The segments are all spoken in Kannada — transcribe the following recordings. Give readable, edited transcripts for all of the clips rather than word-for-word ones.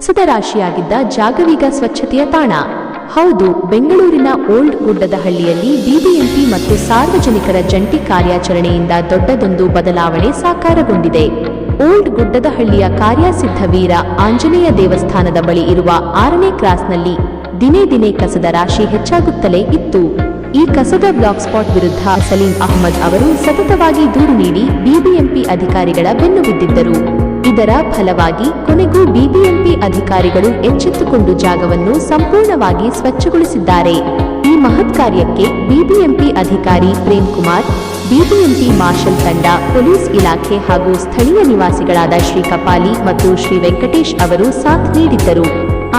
ಕಸದ ರಾಶಿಯಾಗಿದ್ದ ಜಾಗವೀಗ ಸ್ವಚ್ಛತೆಯ ತಾಣ. ಹೌದು, ಬೆಂಗಳೂರಿನ ಓಲ್ಡ್ ಗುಡ್ಡದಹಳ್ಳಿಯಲ್ಲಿ ಬಿಬಿಎಂಪಿ ಮತ್ತು ಸಾರ್ವಜನಿಕರ ಜಂಟಿ ಕಾರ್ಯಾಚರಣೆಯಿಂದ ದೊಡ್ಡದೊಂದು ಬದಲಾವಣೆ ಸಾಕಾರಗೊಂಡಿದೆ. ಓಲ್ಡ್ ಗುಡ್ಡದಹಳ್ಳಿಯ ಕಾರ್ಯಸಿದ್ಧ ವೀರ ಆಂಜನೇಯ ದೇವಸ್ಥಾನದ ಬಳಿ ಇರುವ 6ನೇ ಕ್ರಾಸ್ನಲ್ಲಿ ದಿನೇ ದಿನೇ ಕಸದ ರಾಶಿ ಹೆಚ್ಚಾಗುತ್ತಲೇ ಇತ್ತು. ಈ ಕಸದ ಬ್ಲಾಕ್ ಸ್ಪಾಟ್ ವಿರುದ್ಧ ಸಲೀಂ ಅಹ್ಮದ್ ಅವರು ಸತತವಾಗಿ ದೂರು ನೀಡಿ ಬಿಬಿಎಂಪಿ ಅಧಿಕಾರಿಗಳ ಬೆನ್ನು ಬಿದ್ದಿದ್ದರು. ಇದರ ಫಲವಾಗಿ ಕೊನೆಗೂ ಬಿಬಿಎಂಪಿ ಅಧಿಕಾರಿಗಳು ಎಚ್ಚೆತ್ತುಕೊಂಡು ಜಾಗವನ್ನು ಸಂಪೂರ್ಣವಾಗಿ ಸ್ವಚ್ಛಗೊಳಿಸಿದ್ದಾರೆ. ಈ ಮಹತ್ ಕಾರ್ಯಕ್ಕೆ ಬಿಬಿಎಂಪಿ ಅಧಿಕಾರಿ ಪ್ರೇಮ್ ಕುಮಾರ್, ಬಿಬಿಎಂಪಿ ಮಾರ್ಷಲ್ ತಂಡ, ಪೊಲೀಸ್ ಇಲಾಖೆ ಹಾಗೂ ಸ್ಥಳೀಯ ನಿವಾಸಿಗಳಾದ ಶ್ರೀ ಕಪಾಲಿ ಮತ್ತು ಶ್ರೀ ವೆಂಕಟೇಶ್ ಅವರು ಸಾಥ್ ನೀಡಿದ್ದರು.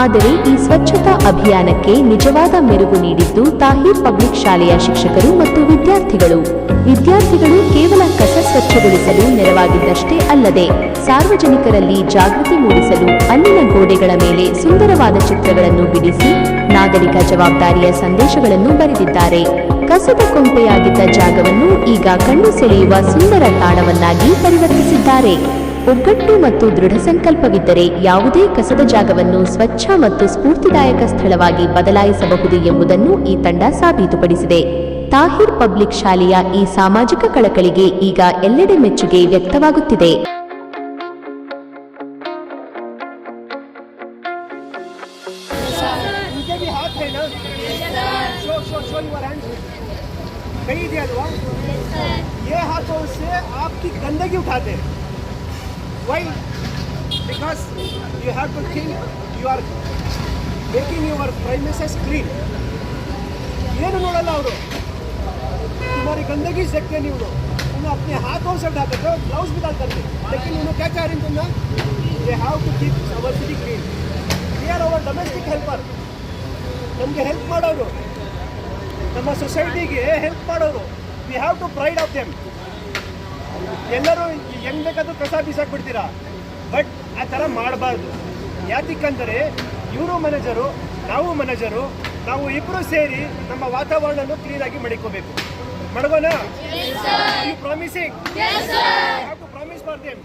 ಆದರೆ ಈ ಸ್ವಚ್ಛತಾ ಅಭಿಯಾನಕ್ಕೆ ನಿಜವಾದ ಮೆರುಗು ನೀಡಿದ್ದು ತಾಹೀರ್ ಪಬ್ಲಿಕ್ ಶಾಲೆಯ ಶಿಕ್ಷಕರು ಮತ್ತು ವಿದ್ಯಾರ್ಥಿಗಳು. ವಿದ್ಯಾರ್ಥಿಗಳು ಕೇವಲ ಕಸ ಸ್ವಚ್ಛಗೊಳಿಸಲು ನೆರವಾಗಿದ್ದಷ್ಟೇ ಅಲ್ಲದೆ ಸಾರ್ವಜನಿಕರಲ್ಲಿ ಜಾಗೃತಿ ಮೂಡಿಸಲು ಅಲ್ಲಿನ ಗೋಡೆಗಳ ಮೇಲೆ ಸುಂದರವಾದ ಚಿತ್ರಗಳನ್ನು ಬಿಡಿಸಿ ನಾಗರಿಕ ಜವಾಬ್ದಾರಿಯ ಸಂದೇಶಗಳನ್ನು ಬರೆದಿದ್ದಾರೆ. ಕಸದ ಕೊಂಪೆಯಾಗಿದ್ದ ಜಾಗವನ್ನು ಈಗ ಕಣ್ಣು ಸೆಳೆಯುವ ಸುಂದರ ತಾಣವನ್ನಾಗಿ ಪರಿವರ್ತಿಸಿದ್ದಾರೆ. ಒಗ್ಗಟ್ಟು ಮತ್ತು ದೃಢ ಸಂಕಲ್ಪವಿದ್ದರೆ ಯಾವುದೇ ಕಸದ ಜಾಗವನ್ನು ಸ್ವಚ್ಛ ಮತ್ತು ಸ್ಫೂರ್ತಿದಾಯಕ ಸ್ಥಳವಾಗಿ ಬದಲಾಯಿಸಬಹುದು ಎಂಬುದನ್ನು ಈ ತಂಡ ಸಾಬೀತುಪಡಿಸಿದೆ. ತಾಹೀರ್ ಪಬ್ಲಿಕ್ ಶಾಲೆಯ ಈ ಸಾಮಾಜಿಕ ಕಳಕಳಿಗೆ ಈಗ ಎಲ್ಲೆಡೆ ಮೆಚ್ಚುಗೆ ವ್ಯಕ್ತವಾಗುತ್ತಿದೆ. Why? Because you have to think you are making your premises clean. ಏನು ನೋಡಲ್ಲ ಅವರು, तुम्हारी गंदगी देखते नहीं वो, उन्हें अपने हाथों से ढाकर ग्लव्स भी डाल करते, लेकिन उन्हें क्या चाह रहे हैं तुमने? They have to keep our city clean. We are our domestic helper. ನಮಗೆ ಹೆಲ್ಪ್ ಮಾಡೋರು, ನಮ್ಮ ಸೊಸೈಟಿಗೆ ಹೆಲ್ಪ್ ಮಾಡೋರು. We have to pride of them. ಎಲ್ಲರೂ ಹೆಂಗ್ ಬೇಕಾದ್ರೂ ಕಸ ಬೀಸಾಕ್ಬಿಡ್ತೀರಾ, ಬಟ್ ಆ ಥರ ಮಾಡಬಾರ್ದು. ಯಾತಿಕ್ಕಂದರೆ ಇವರು ಮ್ಯಾನೇಜರು, ನಾವು ಮ್ಯಾನೇಜರು, ನಾವು ಇಬ್ಬರು ಸೇರಿ ನಮ್ಮ ವಾತಾವರಣವನ್ನು ಕ್ಲೀನಾಗಿ ಮಡಿಕೋಬೇಕು. ಮಡಗೋಣ? You promising? ಪ್ರಾಮಿಸ್ ಮಾಡ್ತೇನೆ.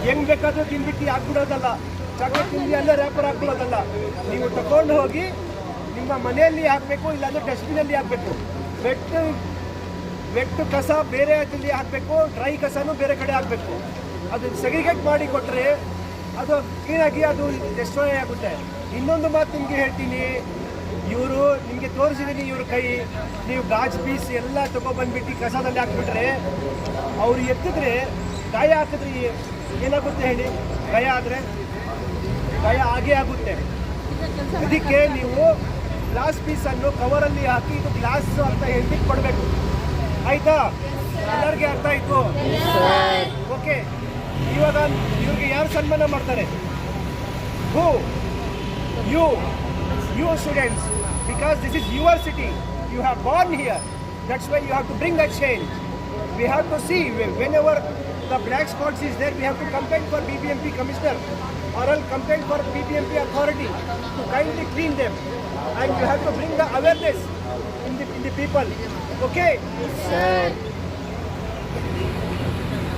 ಹೆಂಗ್ ಬೇಕಾದ್ರೂ ತಿನ್ಬಿಟ್ಟು ಹಾಕ್ಬಿಡೋದಲ್ಲ, ಚಾಕ್ಲೇಟ್ ತಿಂದು ಎಲ್ಲ ರ್ಯಾಪರ್ ಹಾಕ್ಬಿಡೋದಲ್ಲ. ನೀವು ತಗೊಂಡು ಹೋಗಿ ನಿಮ್ಮ ಮನೆಯಲ್ಲಿ ಹಾಕಬೇಕು, ಇಲ್ಲಾಂದ್ರೆ ಡಸ್ಟ್ಬಿನಲ್ಲಿ ಹಾಕಬೇಕು. ವೆಟ್ ಕಸ ಬೇರೆ ಅಲ್ಲಿ ಹಾಕಬೇಕು, ಡ್ರೈ ಕಸನೂ ಬೇರೆ ಕಡೆ ಹಾಕಬೇಕು. ಅದು ಸೆಗ್ರಿಗೇಟ್ ಮಾಡಿ ಕೊಟ್ಟರೆ ಅದು ಕ್ಲೀನಾಗಿ ಅದು ಡೆಸ್ಟ್ರಾಯ್ ಆಗುತ್ತೆ. ಇನ್ನೊಂದು ಮಾತು ನಿಮಗೆ ಹೇಳ್ತೀನಿ, ಇವರು ನಿಮಗೆ ತೋರಿಸಿದ್ದೀನಿ ಇವ್ರ ಕೈ, ನೀವು ಗಾಜ್ ಪೀಸ್ ಎಲ್ಲ ತೊಗೊಬಂದ್ಬಿಟ್ಟು ಕಸದಲ್ಲಿ ಹಾಕ್ಬಿಟ್ರೆ ಅವ್ರು ಎತ್ತಿದ್ರೆ ಗಾಯ ಹಾಕಿದ್ರೆ ಏನಾಗುತ್ತೆ ಹೇಳಿ? ಗಾಯ ಆಗೇ ಆಗುತ್ತೆ. ಇದಕ್ಕೆ ನೀವು ಗ್ಲಾಸ್ ಪೀಸನ್ನು ಕವರಲ್ಲಿ ಹಾಕಿ ಇದು ಗ್ಲಾಸ್ ಅಂತ ಹೇಳ್ಬಿಟ್ಟು ಕೊಡಬೇಕು. ಆಯ್ತಾ? ಎಲ್ಲರಿಗೆ ಅರ್ಥ ಆಯ್ತು? ಓಕೆ. ಇವಾಗ ಇವ್ರಿಗೆ ಯಾರು ಸನ್ಮಾನ ಮಾಡ್ತಾರೆ? ಹೂ? you students, because this is your city, you have born here, that's why you have to bring that change. We have to see whenever the black spots is there, we have to complain for BBMP commissioner or else complain for BBMP authority to kindly clean them, and you have to bring the awareness in the people. Okay? Yes, sir.